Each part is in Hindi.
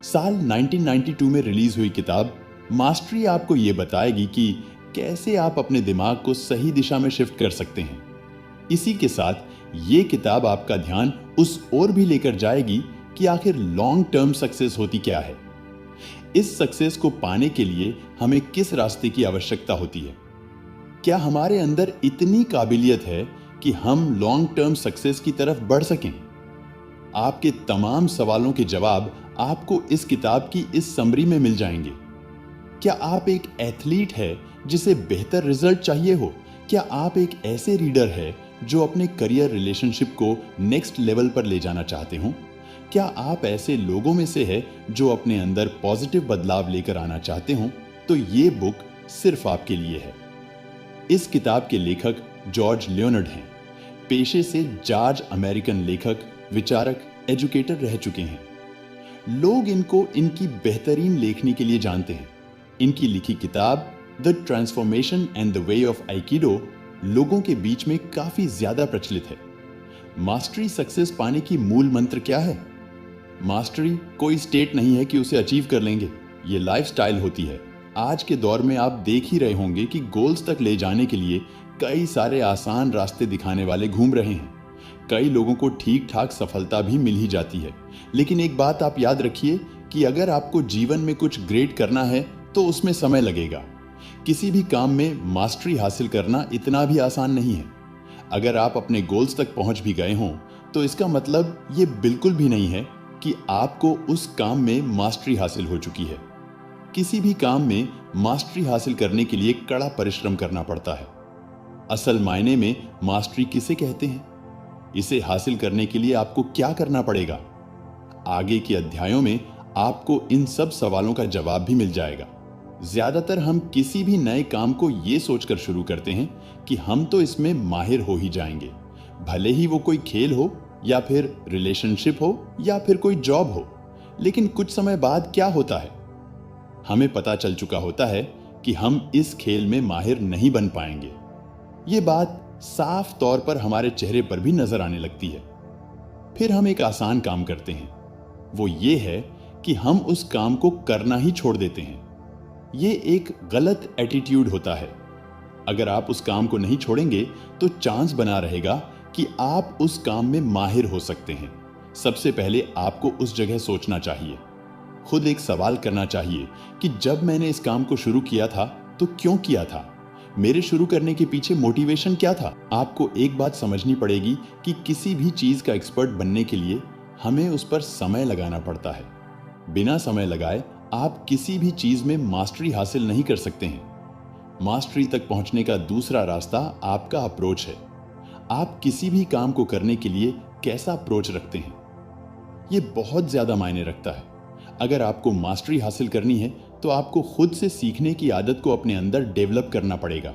साल 1992 में रिलीज हुई किताब मास्टरी आपको ये बताएगी कि कैसे आप अपने दिमाग को सही दिशा में शिफ्ट कर सकते हैं। इसी के साथ ये किताब आपका ध्यान उस ओर भी लेकर जाएगी कि आखिर लॉन्ग टर्म सक्सेस होती क्या है। इस सक्सेस को पाने के लिए हमें किस रास्ते की आवश्यकता होती है। क्या हमारे अंदर इतनी काबिलियत है कि हम लॉन्ग टर्म सक्सेस की तरफ बढ़ सकें? आपके तमाम सवालों के जवाब आपको इस किताब की इस समरी में मिल जाएंगे। क्या आप एक एथलीट है जिसे बेहतर रिजल्ट चाहिए हो? क्या आप एक ऐसे रीडर है जो अपने करियर रिलेशनशिप को नेक्स्ट लेवल पर ले जाना चाहते हो? क्या आप ऐसे लोगों में से है जो अपने अंदर पॉजिटिव बदलाव लेकर आना चाहते हो? तो ये बुक सिर्फ आपके लिए है। इस किताब के लेखक जॉर्ज लियोनार्ड हैं। पेशे से जॉर्ज अमेरिकन लेखक, विचारक, एजुकेटर रह चुके हैं। लोग इनको इनकी बेहतरीन लेखनी के लिए जानते हैं। इनकी लिखी किताब the transformation and the way of aikido लोगों के बीच में काफी ज्यादा प्रचलित है। मास्टरी सक्सेस पाने की मूल मंत्र क्या है? मास्टरी कोई स्टेट नहीं है कि उसे अचीव कर लेंगे, ये लाइफस्टाइल होती है। आज के दौर में आप देख ही रहे होंगे कि गोल्स तक ले जाने के लिए कई सारे आसान रास्ते दिखाने वाले घूम रहे हैं। कई लोगों को ठीक ठाक सफलता भी मिल ही जाती है, लेकिन एक बात आप याद रखिए कि अगर आपको जीवन में कुछ ग्रेट करना है तो उसमें समय लगेगा। किसी भी काम में मास्टरी हासिल करना इतना भी आसान नहीं है। अगर आप अपने गोल्स तक पहुंच भी गए हों तो इसका मतलब ये बिल्कुल भी नहीं है कि आपको उस काम में मास्टरी हासिल हो चुकी है। किसी भी काम में मास्टरी हासिल करने के लिए कड़ा परिश्रम करना पड़ता है। असल मायने में मास्टरी किसे कहते हैं? इसे हासिल करने के लिए आपको क्या करना पड़ेगा? आगे के अध्यायों में आपको इन सब सवालों का जवाब भी मिल जाएगा। ज्यादातर हम किसी भी नए काम को ये सोचकर शुरू करते हैं कि हम तो इसमें माहिर हो ही जाएंगे, भले ही वो कोई खेल हो या फिर रिलेशनशिप हो या फिर कोई जॉब हो। लेकिन कुछ समय बाद क्या होता है? हमें पता चल चुका होता है कि हम इस खेल में माहिर नहीं बन पाएंगे। ये बात साफ तौर पर हमारे चेहरे पर भी नजर आने लगती है। फिर हम एक आसान काम करते हैं, वो ये है कि हम उस काम को करना ही छोड़ देते हैं। ये एक गलत एटीट्यूड होता है। अगर आप उस काम को नहीं छोड़ेंगे तो चांस बना रहेगा कि आप उस काम में माहिर हो सकते हैं। सबसे पहले आपको उस जगह सोचना चाहिए, खुद एक सवाल करना चाहिए कि जब मैंने इस काम को शुरू किया था तो क्यों किया था? मेरे शुरू करने के पीछे मोटिवेशन क्या था? आपको एक बात समझनी पड़ेगी कि किसी भी चीज का एक्सपर्ट बनने के लिए हमें उस पर समय लगाना पड़ता है। बिना समय लगाए आप किसी भी चीज में मास्टरी हासिल नहीं कर सकते हैं। मास्टरी तक पहुंचने का दूसरा रास्ता आपका अप्रोच है। आप किसी भी काम को करने के लिए कैसा अप्रोच रखते हैं, ये बहुत ज्यादा मायने रखता है। अगर आपको मास्टरी हासिल करनी है तो आपको खुद से सीखने की आदत को अपने अंदर डेवलप करना पड़ेगा।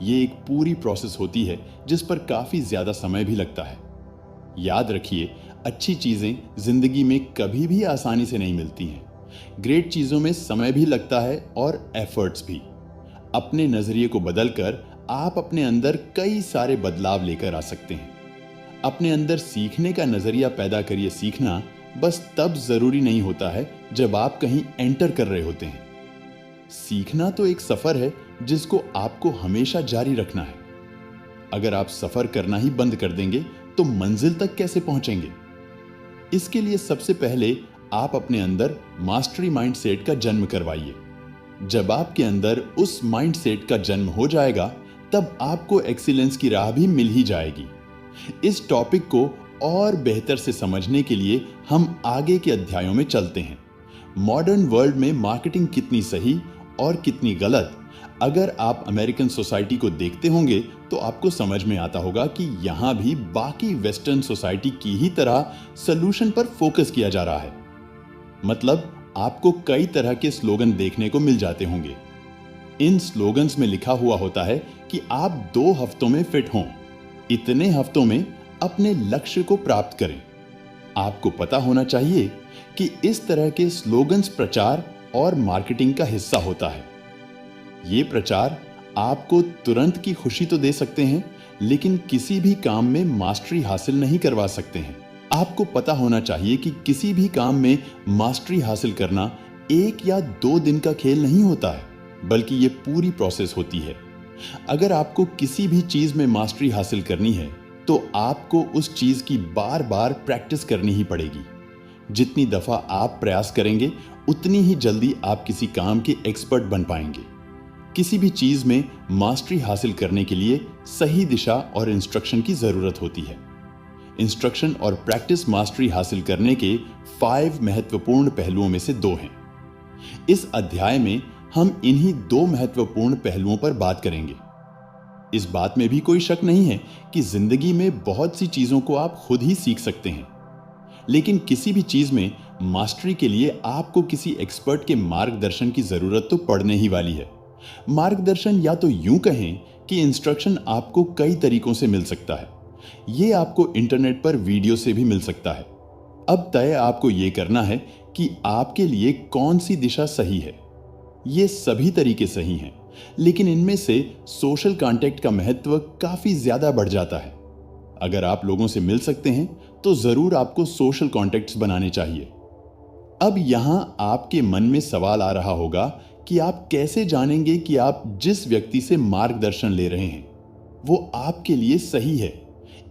ये एक पूरी प्रोसेस होती है जिस पर काफी ज्यादा समय भी लगता है। याद रखिए, अच्छी चीजें जिंदगी में कभी भी आसानी से नहीं मिलती हैं। ग्रेट चीजों में समय भी लगता है और एफर्ट्स भी। अपने नजरिए को बदलकर आप अपने अंदर कई सारे बदलाव लेकर आ सकते हैं। अपने अंदर सीखने का नजरिया पैदा करिए। सीखना बस तब जरूरी नहीं होता है जब आप कहीं एंटर कर रहे होते हैं। सीखना तो एक सफर है जिसको आपको हमेशा जारी रखना है। अगर आप सफर करना ही बंद कर देंगे तो मंजिल तक कैसे पहुंचेंगे? इसके लिए सबसे पहले आप अपने अंदर मास्टरी माइंडसेट का जन्म करवाइए। जब आपके अंदर उस माइंडसेट का जन्म हो जाएगा तब आपको एक्सीलेंस की राह भी मिल ही जाएगी। इस टॉपिक को और बेहतर से समझने के लिए हम आगे के अध्यायों में चलते हैं। मॉडर्न वर्ल्ड में मार्केटिंग कितनी सही और कितनी गलत, अगर आप अमेरिकन सोसाइटी को देखते होंगे तो आपको समझ में आता होगा कि यहाँ भी बाकी वेस्टर्न सोसाइटी की ही तरह सलूशन पर फोकस किया जा रहा है। मतलब आपको कई तरह के स्लोगन देखने को मिल जाते होंगे। इन स्लोगन्स में लिखा हुआ होता है कि आप 2 हफ्तों में फिट हों, इतने हफ्तों में अपने लक्ष्य को प्राप्त करें। आपको पता होना चाहिए कि इस तरह के स्लोगन्स प्रचार और मार्केटिंग का हिस्सा होता है। ये प्रचार आपको तुरंत की खुशी तो दे सकते हैं, लेकिन किसी भी काम में मास्टरी हासिल नहीं करवा सकते हैं। आपको पता होना चाहिए कि किसी भी काम में मास्टरी हासिल करना 1 या 2 दिन का खेल नहीं होता है, बल्कि ये पूरी प्रोसेस होती है। अगर आपको किसी भी चीज में मास्टरी हासिल करनी है तो आपको उस चीज की बार बार प्रैक्टिस करनी ही पड़ेगी। जितनी दफा आप प्रयास करेंगे उतनी ही जल्दी आप किसी काम के एक्सपर्ट बन पाएंगे। किसी भी चीज में मास्टरी हासिल करने के लिए सही दिशा और इंस्ट्रक्शन की जरूरत होती है। इंस्ट्रक्शन और प्रैक्टिस मास्टरी हासिल करने के 5 महत्वपूर्ण पहलुओं में से 2 हैं। इस अध्याय में हम इन्हीं 2 महत्वपूर्ण पहलुओं पर बात करेंगे। इस बात में भी कोई शक नहीं है कि जिंदगी में बहुत सी चीजों को आप खुद ही सीख सकते हैं, लेकिन किसी भी चीज में मास्टरी के लिए आपको किसी एक्सपर्ट के मार्गदर्शन की जरूरत तो पड़ने ही वाली है। मार्गदर्शन, या तो यूं कहें कि इंस्ट्रक्शन, आपको कई तरीकों से मिल सकता है। यह आपको इंटरनेट पर वीडियो से भी मिल सकता है। अब तय आपको यह करना है कि आपके लिए कौन सी दिशा सही है। ये सभी तरीके सही हैं, लेकिन इनमें से सोशल कांटेक्ट का महत्व काफी ज्यादा बढ़ जाता है। अगर आप लोगों से मिल सकते हैं तो जरूर आपको सोशल कॉन्टेक्ट्स बनाने चाहिए। अब यहां आपके मन में सवाल आ रहा होगा कि आप कैसे जानेंगे कि आप जिस व्यक्ति से मार्गदर्शन ले रहे हैं वो आपके लिए सही है।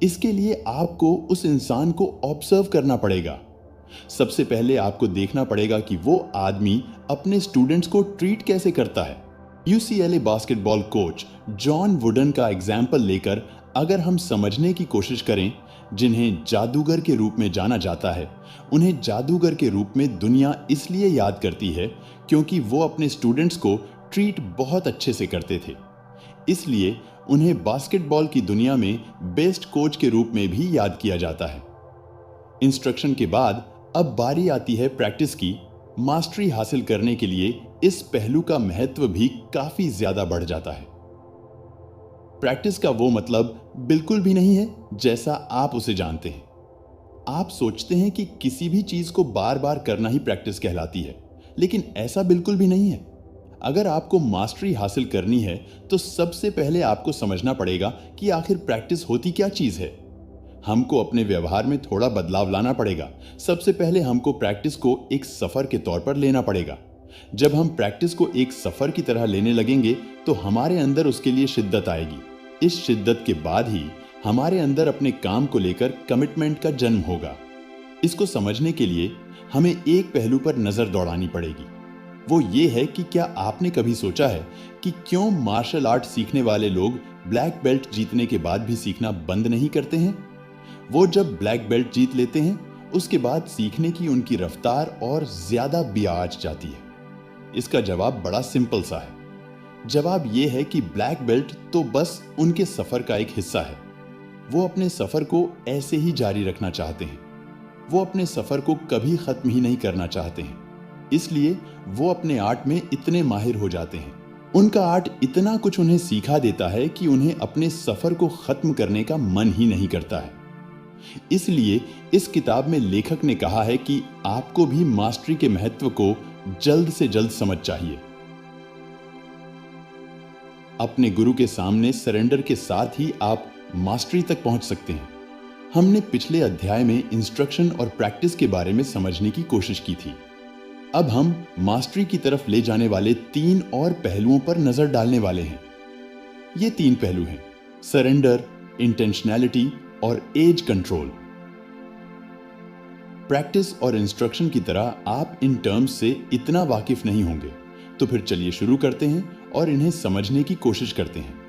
इसके लिए आपको उस इंसान को ऑब्जर्व करना पड़ेगा। सबसे पहले आपको देखना पड़ेगा कि वो आदमी अपने स्टूडेंट्स को ट्रीट कैसे करता है। UCLA basketball coach John wooden का एग्जाम्पल लेकर अगर हम समझने की कोशिश करें, जिन्हें जादूगर के रूप में जाना जाता है, उन्हें जादूगर के रूप में दुनिया इसलिए याद करती है क्योंकि वो अपने स्टूडेंट्स को ट्रीट बहुत अच्छे से करते थे। इसलिए उन्हें बास्केटबॉल की दुनिया में बेस्ट कोच के रूप में भी याद किया जाता है। इंस्ट्रक्शन के बाद अब बारी आती है प्रैक्टिस की। मास्टरी हासिल करने के लिए इस पहलू का महत्व भी काफी ज्यादा बढ़ जाता है। प्रैक्टिस का वो मतलब बिल्कुल भी नहीं है जैसा आप उसे जानते हैं। आप सोचते हैं कि किसी भी चीज को बार बार करना ही प्रैक्टिस कहलाती है, लेकिन ऐसा बिल्कुल भी नहीं है। अगर आपको मास्टरी हासिल करनी है तो सबसे पहले आपको समझना पड़ेगा कि आखिर प्रैक्टिस होती क्या चीज है। हमको अपने व्यवहार में थोड़ा बदलाव लाना पड़ेगा। सबसे पहले हमको प्रैक्टिस को एक सफर के तौर पर लेना पड़ेगा। जब हम प्रैक्टिस को एक सफर की तरह लेने लगेंगे तो हमारे अंदर उसके लिए शिद्दत आएगी। इस शिद्दत के बाद ही हमारे अंदर अपने काम को लेकर कमिटमेंट का जन्म होगा। इसको समझने के लिए हमें एक पहलू पर नजर दौड़ानी पड़ेगी। वो ये है कि क्या आपने कभी सोचा है कि क्यों मार्शल आर्ट सीखने वाले लोग ब्लैक बेल्ट जीतने के बाद भी सीखना बंद नहीं करते हैं? वो जब ब्लैक बेल्ट जीत लेते हैं उसके बाद सीखने की उनकी रफ्तार और ज्यादा बियाज जाती है। इसका जवाब बड़ा सिंपल सा है। जवाब यह है कि ब्लैक बेल्ट तो बस उनके सफर का एक हिस्सा है। वो अपने सफर को ऐसे ही जारी रखना चाहते हैं। वो अपने सफर को कभी खत्म ही नहीं करना चाहते हैं। इसलिए वो अपने आर्ट में इतने माहिर हो जाते हैं। उनका आर्ट इतना कुछ उन्हें सिखा देता है कि उन्हें अपने सफर को खत्म करने का मन ही नहीं करता है। इसलिए इस किताब में लेखक ने कहा है कि आपको भी मास्टरी के महत्व को जल्द से जल्द समझ चाहिए। अपने गुरु के सामने सरेंडर के साथ ही आप मास्टरी तक पहुंच सकते हैं। हमने पिछले अध्याय में इंस्ट्रक्शन और प्रैक्टिस के बारे में समझने की कोशिश की थी। अब हम मास्टरी की तरफ ले जाने वाले 3 और पहलुओं पर नजर डालने वाले हैं। ये 3 पहलू हैं: सरेंडर, इंटेंशनैलिटी और एज कंट्रोल। प्रैक्टिस और इंस्ट्रक्शन की तरह आप इन टर्म्स से इतना वाकिफ नहीं होंगे, तो फिर चलिए शुरू करते हैं और इन्हें समझने की कोशिश करते हैं।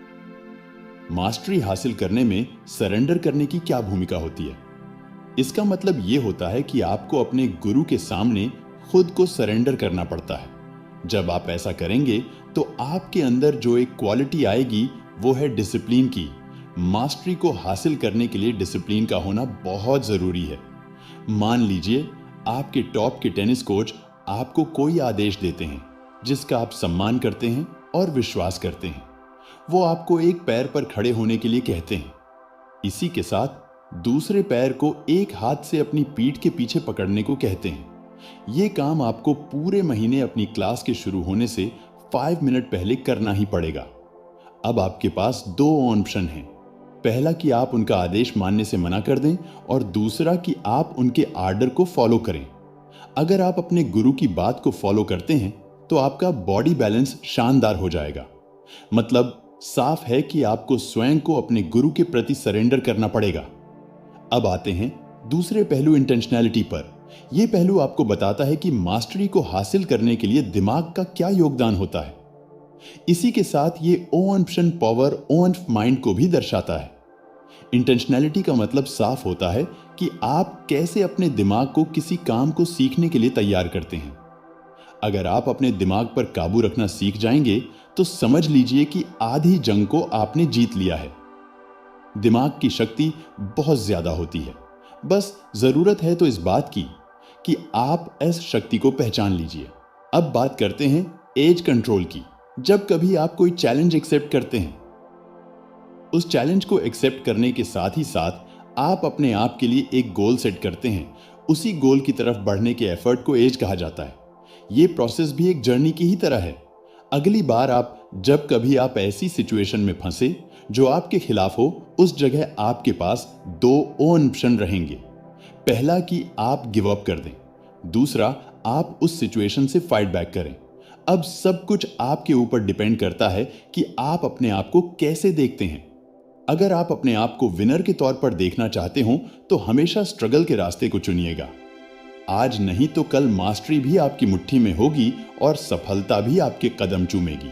मास्टरी हासिल करने में सरेंडर करने की क्या भूमिका होती है? इसका मतलब यह होता है कि आपको अपने गुरु के सामने खुद को सरेंडर करना पड़ता है। जब आप ऐसा करेंगे तो आपके अंदर जो एक क्वालिटी आएगी वो है डिसिप्लिन की। मास्टरी को हासिल करने के लिए डिसिप्लिन का होना बहुत जरूरी है। मान लीजिए आपके टॉप के टेनिस कोच आपको कोई आदेश देते हैं जिसका आप सम्मान करते हैं और विश्वास करते हैं। वो आपको एक पैर पर खड़े होने के लिए कहते हैं। इसी के साथ दूसरे पैर को एक हाथ से अपनी पीठ के पीछे पकड़ने को कहते हैं। ये काम आपको पूरे महीने अपनी क्लास के शुरू होने से 5 मिनट पहले करना ही पड़ेगा। अब आपके पास 2 ऑप्शन हैं। पहला कि आप उनका आदेश मानने से मना कर दें और दूसरा कि आप उनके आर्डर को फॉलो करें। अगर आप अपने गुरु की बात को फॉलो करते हैं तो आपका बॉडी बैलेंस शानदार हो जाएगा। मतलब साफ है कि आपको स्वयं को अपने गुरु के प्रति सरेंडर करना पड़ेगा। अब आते हैं दूसरे पहलू इंटेंशनैलिटी पर। यह पहलू आपको बताता है कि मास्टरी को हासिल करने के लिए दिमाग का क्या योगदान होता है। इसी के साथ ये ओन पावर ओन माइंड को भी दर्शाता है। इंटेंशनैलिटी का मतलब साफ होता है कि आप कैसे अपने दिमाग को किसी काम को सीखने के लिए तैयार करते हैं। अगर आप अपने दिमाग पर काबू रखना सीख जाएंगे तो समझ लीजिए कि आधी जंग को आपने जीत लिया है। दिमाग की शक्ति बहुत ज्यादा होती है, बस जरूरत है तो इस बात की कि आप इस शक्ति को पहचान लीजिए। अब बात करते हैं एज कंट्रोल की। जब कभी आप कोई चैलेंज एक्सेप्ट करते हैं, उस चैलेंज को एक्सेप्ट करने के साथ ही साथ आप अपने आप के लिए एक गोल सेट करते हैं। उसी गोल की तरफ बढ़ने के एफर्ट को एज कहा जाता है। यह प्रोसेस भी एक जर्नी की ही तरह है। अगली बार जब कभी आप ऐसी सिचुएशन में फंसे जो आपके खिलाफ हो, उस जगह आपके पास दो ऑप्शन रहेंगे। पहला कि आप गिव अप कर दें, दूसरा आप उस सिचुएशन से फाइट बैक करें। अब सब कुछ आपके ऊपर डिपेंड करता है कि आप अपने आप को कैसे देखते हैं। अगर आप अपने आप को विनर के तौर पर देखना चाहते हो तो हमेशा स्ट्रगल के रास्ते को चुनिएगा। आज नहीं तो कल मास्टरी भी आपकी मुट्ठी में होगी और सफलता भी आपके कदम चूमेगी।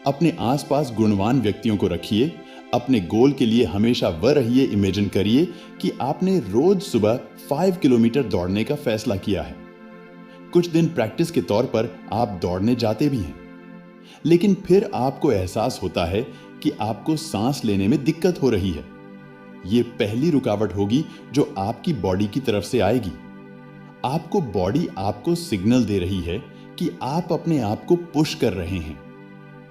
अपने आसपास गुणवान व्यक्तियों को रखिए। अपने गोल के लिए हमेशा वह रहिए। इमेजिन करिए कि आपने रोज सुबह 5 किलोमीटर दौड़ने का फैसला किया है। कुछ दिन प्रैक्टिस के तौर पर आप दौड़ने जाते भी हैं, लेकिन फिर आपको एहसास होता है कि आपको सांस लेने में दिक्कत हो रही है। यह पहली रुकावट होगी जो आपकी बॉडी की तरफ से आएगी। आपको बॉडी आपको सिग्नल दे रही है कि आप अपने आप को पुश कर रहे हैं।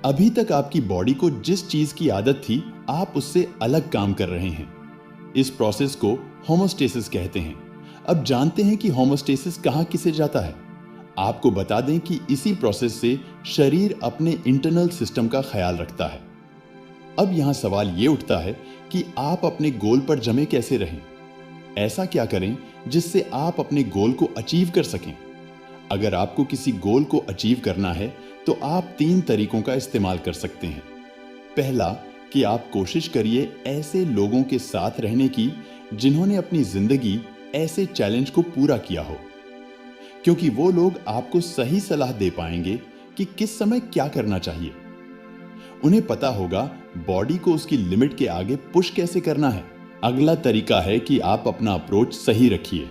अभी तक आपकी बॉडी को जिस चीज की आदत थी, आप उससे अलग काम कर रहे हैं। इस प्रोसेस को होमोस्टेसिस कहते हैं। अब जानते हैं कि होमोस्टेसिस कहां किसे जाता है। आपको बता दें कि इसी प्रोसेस से शरीर अपने इंटरनल सिस्टम का ख्याल रखता है। अब यहां सवाल यह उठता है कि आप अपने गोल पर जमे कैसे रहें। ऐसा क्या करें जिससे आप अपने गोल को अचीव कर सकें। अगर आपको किसी गोल को अचीव करना है तो आप 3 तरीकों का इस्तेमाल कर सकते हैं। पहला कि आप कोशिश करिए ऐसे लोगों के साथ रहने की जिन्होंने अपनी जिंदगी ऐसे चैलेंज को पूरा किया हो, क्योंकि वो लोग आपको सही सलाह दे पाएंगे कि किस समय क्या करना चाहिए। उन्हें पता होगा बॉडी को उसकी लिमिट के आगे पुश कैसे करना है। अगला तरीका है कि आप अपना अप्रोच सही रखिए।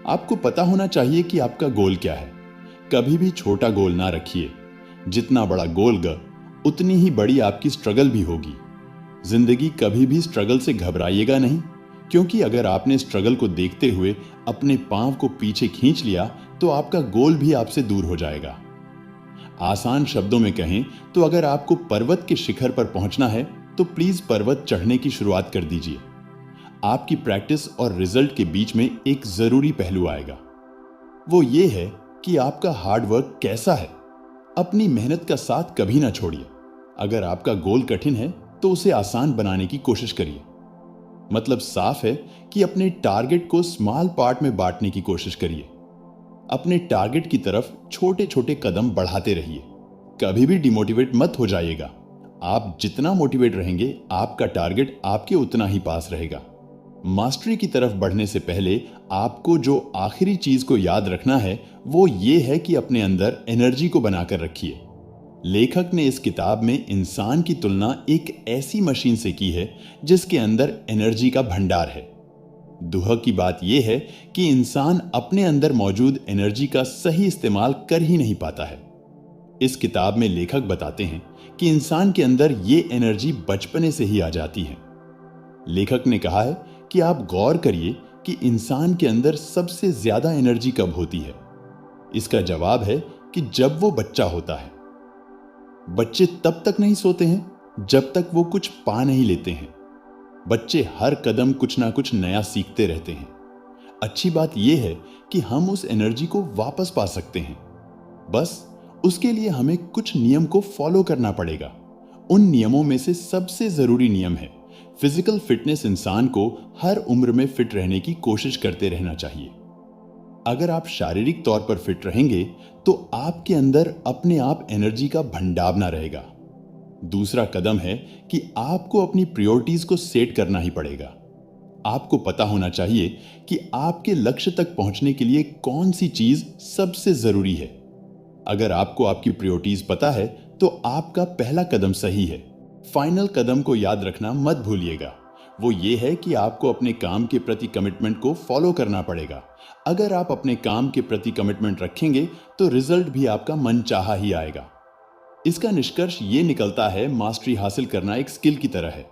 आपको पता होना चाहिए कि आपका गोल क्या है। कभी भी छोटा गोल ना रखिए। जितना बड़ा गोल उतनी ही बड़ी आपकी स्ट्रगल भी होगी। जिंदगी कभी भी स्ट्रगल से घबराइएगा नहीं, क्योंकि अगर आपने स्ट्रगल को देखते हुए अपने पांव को पीछे खींच लिया तो आपका गोल भी आपसे दूर हो जाएगा। आसान शब्दों में कहें तो अगर आपको पर्वत के शिखर पर पहुंचना है तो प्लीज पर्वत चढ़ने की शुरुआत कर दीजिए। आपकी प्रैक्टिस और रिजल्ट के बीच में एक जरूरी पहलू आएगा। वो ये है कि आपका हार्ड वर्क कैसा है। अपनी मेहनत का साथ कभी ना छोड़िए। अगर आपका गोल कठिन है तो उसे आसान बनाने की कोशिश करिए। मतलब साफ है कि अपने टारगेट को स्मॉल पार्ट में बांटने की कोशिश करिए। अपने टारगेट की तरफ छोटे छोटे कदम बढ़ाते रहिए। कभी भी डिमोटिवेट मत हो जाइएगा। आप जितना मोटिवेट रहेंगे, आपका टारगेट आपके उतना ही पास रहेगा। मास्टरी की तरफ बढ़ने से पहले आपको जो आखिरी चीज को याद रखना है वो ये है कि अपने अंदर एनर्जी को बनाकर रखिए। लेखक ने इस किताब में इंसान की तुलना एक ऐसी मशीन से की है जिसके अंदर एनर्जी का भंडार है। दुख की बात यह है कि इंसान अपने अंदर मौजूद एनर्जी का सही इस्तेमाल कर ही नहीं पाता है। इस किताब में लेखक बताते हैं कि इंसान के अंदर ये एनर्जी बचपने से ही आ जाती है। लेखक ने कहा है कि आप गौर करिए कि इंसान के अंदर सबसे ज्यादा एनर्जी कब होती है। इसका जवाब है कि जब वो बच्चा होता है। बच्चे तब तक नहीं सोते हैं जब तक वो कुछ पा नहीं लेते हैं। बच्चे हर कदम कुछ ना कुछ नया सीखते रहते हैं। अच्छी बात यह है कि हम उस एनर्जी को वापस पा सकते हैं। बस उसके लिए हमें कुछ नियम को फॉलो करना पड़ेगा। उन नियमों में से सबसे जरूरी नियम है फिजिकल फिटनेस इंसान को हर उम्र में फिट रहने की कोशिश करते रहना चाहिए। अगर आप शारीरिक तौर पर फिट रहेंगे तो आपके अंदर अपने आप एनर्जी का भंडार रहेगा। दूसरा कदम है कि आपको अपनी प्रायोरिटीज को सेट करना ही पड़ेगा। आपको पता होना चाहिए कि आपके लक्ष्य तक पहुंचने के लिए कौन सी चीज सबसे जरूरी है। अगर आपको आपकी प्रायोरिटीज पता है तो आपका पहला कदम सही है। फाइनल कदम को याद रखना मत भूलिएगा। वो ये है कि आपको अपने काम के प्रति कमिटमेंट को फॉलो करना पड़ेगा। अगर आप अपने काम के प्रति कमिटमेंट रखेंगे तो रिजल्ट भी आपका मनचाहा ही आएगा। इसका निष्कर्ष ये निकलता है, मास्टरी हासिल करना एक स्किल की तरह है।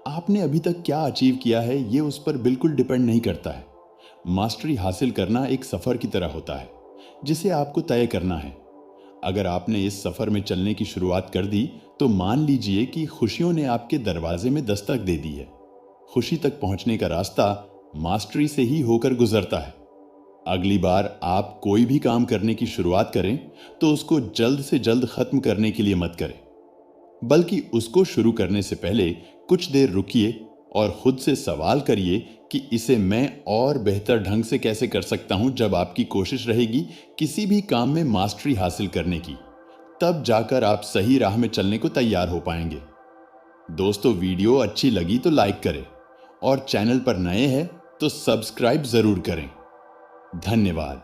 आपने अभी तक क्या अचीव किया है ये उस पर बिल्कुल डिपेंड नहीं करता है। मास्टरी हासिल करना एक सफर की तरह होता है जिसे आपको तय करना है। अगर आपने इस सफर में चलने की शुरुआत कर दी तो मान लीजिए कि खुशियों ने आपके दरवाजे में दस्तक दे दी है। खुशी तक पहुंचने का रास्ता मास्टरी से ही होकर गुजरता है। अगली बार आप कोई भी काम करने की शुरुआत करें तो उसको जल्द से जल्द खत्म करने के लिए मत करें, बल्कि उसको शुरू करने से पहले कुछ देर रुकिए और खुद से सवाल करिए कि इसे मैं और बेहतर ढंग से कैसे कर सकता हूं। जब आपकी कोशिश रहेगी किसी भी काम में मास्टरी हासिल करने की, तब जाकर आप सही राह में चलने को तैयार हो पाएंगे। दोस्तों, वीडियो अच्छी लगी तो लाइक करें और चैनल पर नए हैं तो सब्सक्राइब जरूर करें। धन्यवाद।